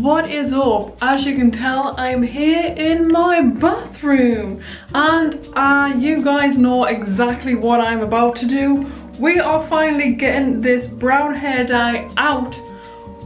What is up? As you can tell, I'm here in my bathroom, and you guys know exactly what I'm about to do. We are finally getting this brown hair dye out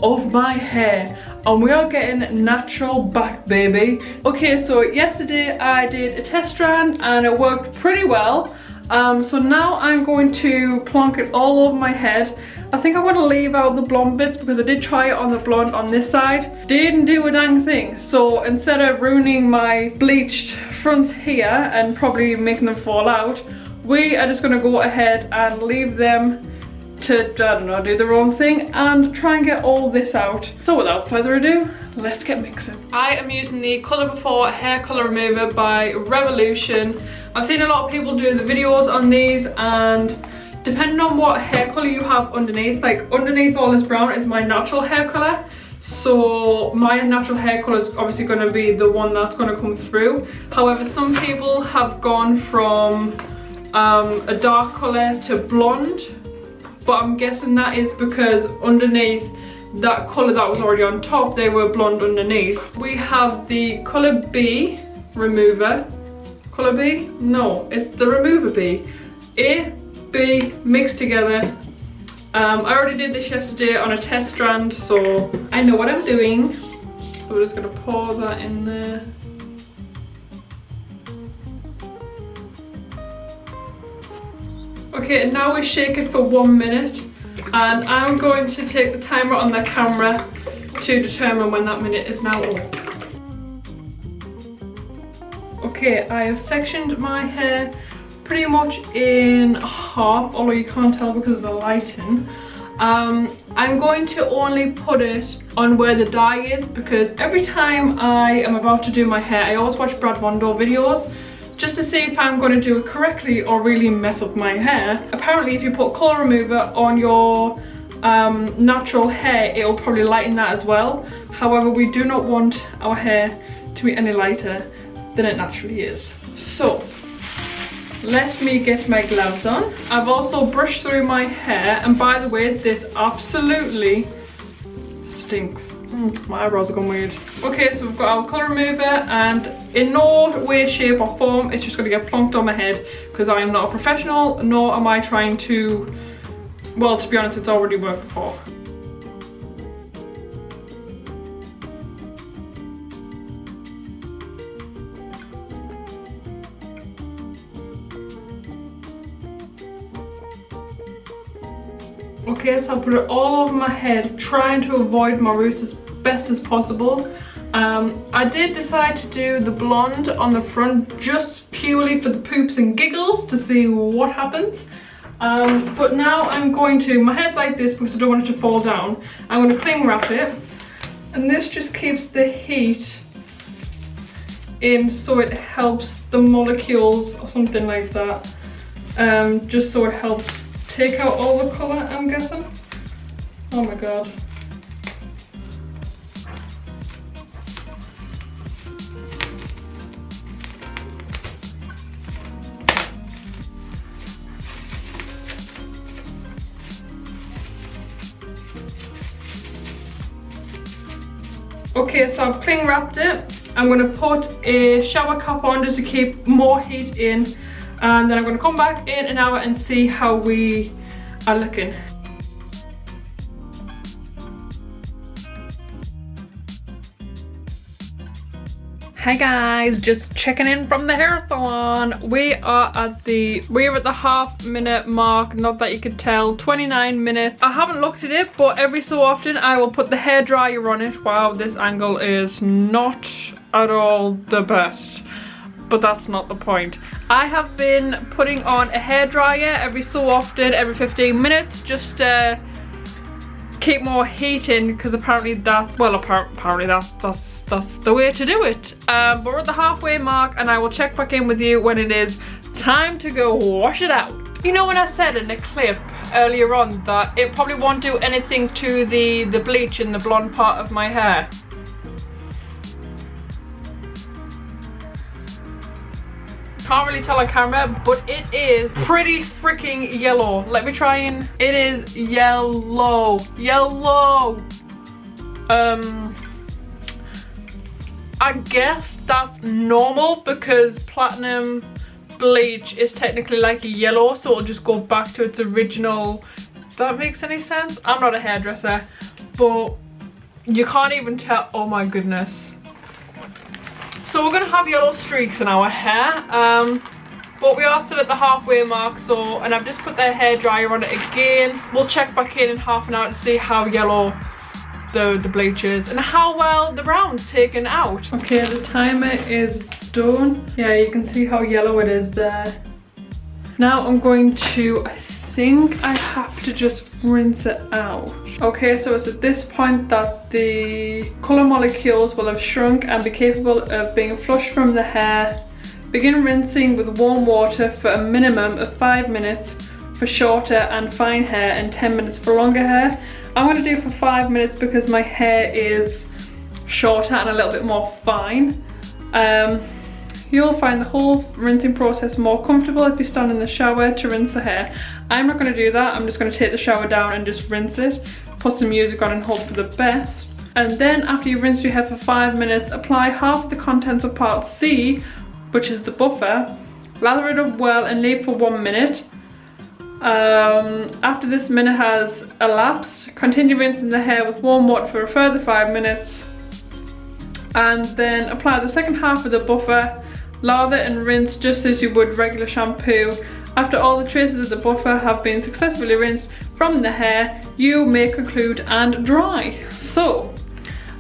of my hair, and we are getting natural back, baby. Okay, so yesterday I did a test strand and it worked pretty well. So now I'm going to plonk it all over my head. I think I'm going to leave out the blonde bits because I did try it on the blonde on this side. Didn't do a dang thing. So instead of ruining my bleached fronts here and probably making them fall out, we are just going to go ahead and leave them to, I don't know, do their own thing and try and get all this out. So without further ado, let's get mixing. I am using the Colour Before Hair Colour Remover by Revolution. I've seen a lot of people do the videos on these, and depending on what hair colour you have underneath, like underneath all this brown is my natural hair colour. So my natural hair colour is obviously going to be the one that's going to come through. However, some people have gone from a dark colour to blonde, but I'm guessing that is because underneath that colour that was already on top, they were blonde underneath. We have the Colour B remover. Colour B? No, it's the remover B. A, B mixed together. I already did this yesterday on a test strand, so I know what I'm doing. So we're just going to pour that in there. Okay, and now we shake it for 1 minute, and I'm going to take the timer on the camera to determine when that minute is now up. Okay, I have sectioned my hair pretty much in half, although you can't tell because of the lighting. I'm going to only put it on where the dye is, because every time I am about to do my hair, I always watch Brad Mondo videos just to see if I'm going to do it correctly or really mess up my hair. Apparently if you put colour remover on your natural hair, it will probably lighten that as well. However, we do not want our hair to be any lighter than it naturally is. So let me get my gloves on. I've also brushed through my hair, and by the way, this absolutely stinks. My eyebrows are going weird. Okay, so we've got our colour remover, and in no way, shape or form it's just going to get plonked on my head, because I am not a professional, nor am I trying to, well, to be honest, it's already worked before. Okay, so I'll put it all over my head, trying to avoid my roots as best as possible. I did decide to do the blonde on the front just purely for the poops and giggles to see what happens. But now I'm going to, my hair's like this because I don't want it to fall down. I'm going to cling wrap it, and this just keeps the heat in, so it helps the molecules or something like that. Just so it helps take out all the colour, I'm guessing. Oh my god. Okay, so I've cling wrapped it. I'm going to put a shower cap on just to keep more heat in, and then I'm going to come back in an hour and see how we are looking. Hi guys, just checking in from the hair salon. We are at the half-minute mark, not that you could tell, 29 minutes. I haven't looked at it, but every so often I will put the hair dryer on it. Wow, this angle is not at all the best, but that's not the point. I have been putting on a hair dryer every so often, every 15 minutes, just to keep more heat in, because apparently that's, well, apparently that's the way to do it. But we're at the halfway mark, and I will check back in with you when it is time to go wash it out. You know, when I said in the clip earlier on that it probably won't do anything to the bleach in the blonde part of my hair? Can't really tell on camera, but it is pretty freaking yellow. Let me try and, it is yellow. I guess that's normal because platinum bleach is technically like a yellow, so it'll just go back to its original, if that makes any sense. I'm not a hairdresser, but you can't even tell. Oh my goodness. So we're gonna have yellow streaks in our hair, but we are still at the halfway mark, so, and I've just put the hairdryer on it again. We'll check back in half an hour to see how yellow the bleach is and how well the brown's taken out. Okay, the timer is done. Yeah, you can see how yellow it is there. Now I'm going to, I think I have to just rinse it out. Okay, so it's at this point that the colour molecules will have shrunk and be capable of being flushed from the hair. Begin rinsing with warm water for a minimum of 5 minutes for shorter and fine hair and 10 minutes for longer hair. I'm going to do for 5 minutes because my hair is shorter and a little bit more fine. You'll find the whole rinsing process more comfortable if you stand in the shower to rinse the hair. I'm not going to do that. I'm just going to take the shower down and just rinse it, put some music on and hope for the best. And then after you've rinsed your hair for 5 minutes, apply half of the contents of part C, which is the buffer. Lather it up well and leave for 1 minute. After this minute has elapsed, continue rinsing the hair with warm water for a further 5 minutes, and then apply the second half of the buffer. Lather and rinse just as you would regular shampoo. After all the traces of the buffer have been successfully rinsed from the hair, you may conclude and dry. So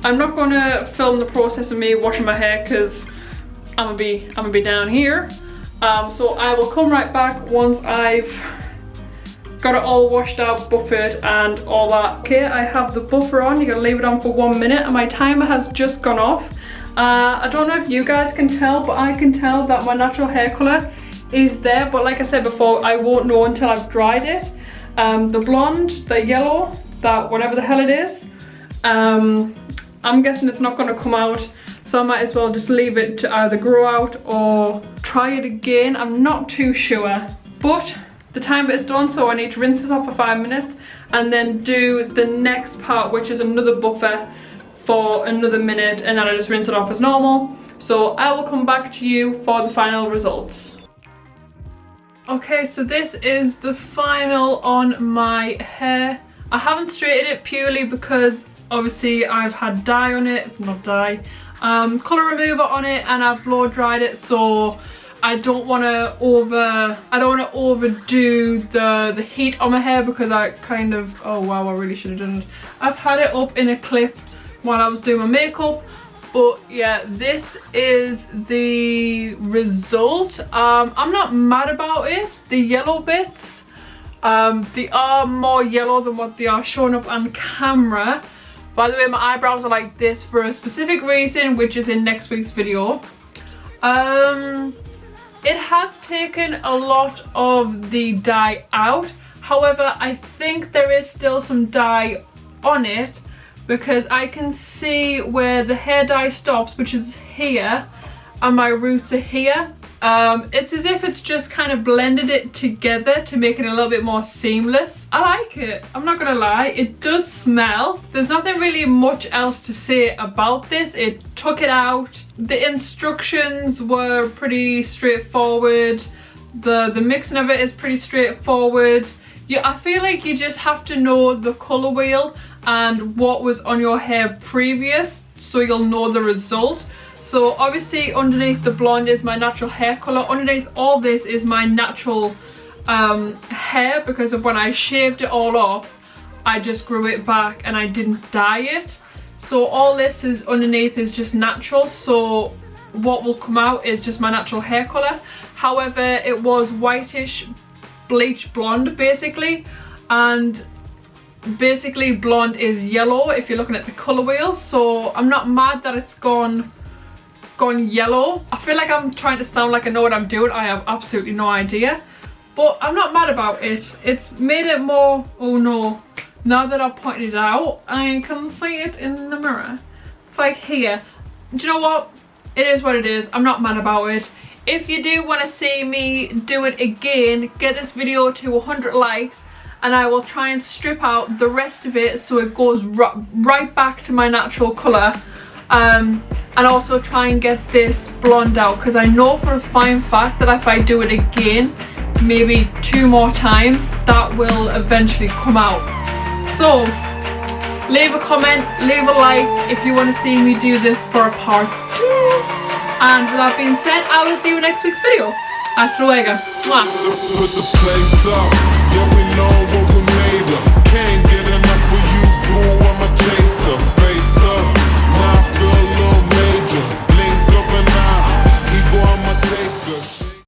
I'm not going to film the process of me washing my hair because I'm gonna be down here. So I will come right back once I've got it all washed out, buffered and all that. Okay, I have the buffer on. You're gonna leave it on for 1 minute and my timer has just gone off. I don't know if you guys can tell, but I can tell that my natural hair colour is there, but like I said before, I won't know until I've dried it. The blonde, the yellow, that whatever the hell it is, I'm guessing it's not going to come out, so I might as well just leave it to either grow out or try it again. I'm not too sure, but the timer is done, so I need to rinse this off for 5 minutes and then do the next part, which is another buffer for another minute, and then I just rinse it off as normal. So I will come back to you for the final results. Okay, so this is the final on my hair. I haven't straightened it purely because obviously I've had dye on it, not dye, colour remover on it, and I've blow dried it, so I don't want to overdo the heat on my hair because I kind of, oh wow, I really should have done it. I've had it up in a clip while I was doing my makeup, but yeah, this is the result. I'm not mad about it. The yellow bits, they are more yellow than what they are showing up on camera. By the way, my eyebrows are like this for a specific reason, which is in next week's video. It has taken a lot of the dye out. However, I think there is still some dye on it because I can see where the hair dye stops, which is here, and my roots are here. It's as if it's just kind of blended it together to make it a little bit more seamless. I like it, I'm not gonna lie. It does smell. There's nothing really much else to say about this. It took it out. The instructions were pretty straightforward. The mixing of it is pretty straightforward. I feel like you just have to know the colour wheel and what was on your hair previous, so you'll know the result. So obviously underneath the blonde is my natural hair colour. Underneath all this is my natural hair, because of when I shaved it all off, I just grew it back and I didn't dye it. So all this is underneath is just natural, so what will come out is just my natural hair colour. However, it was whitish bleach blonde basically, and basically blonde is yellow if you're looking at the colour wheel. So I'm not mad that it's gone yellow. I feel like I'm trying to sound like I know what I'm doing. I have absolutely no idea, but I'm not mad about it. It's made it more, oh no, now that I've pointed it out, I can see it in the mirror. It's like here. Do you know what? It is what it is. I'm not mad about it. If you do want to see me do it again, get this video to 100 likes and I will try and strip out the rest of it so it goes right back to my natural colour. and also try and get this blonde out, because I know for a fine fact that if I do it again, maybe 2 more times, that will eventually come out. So leave a comment, leave a like if you want to see me do this for a part 2. And with that being said, I will see you in next week's video. Hasta luego. Mwah.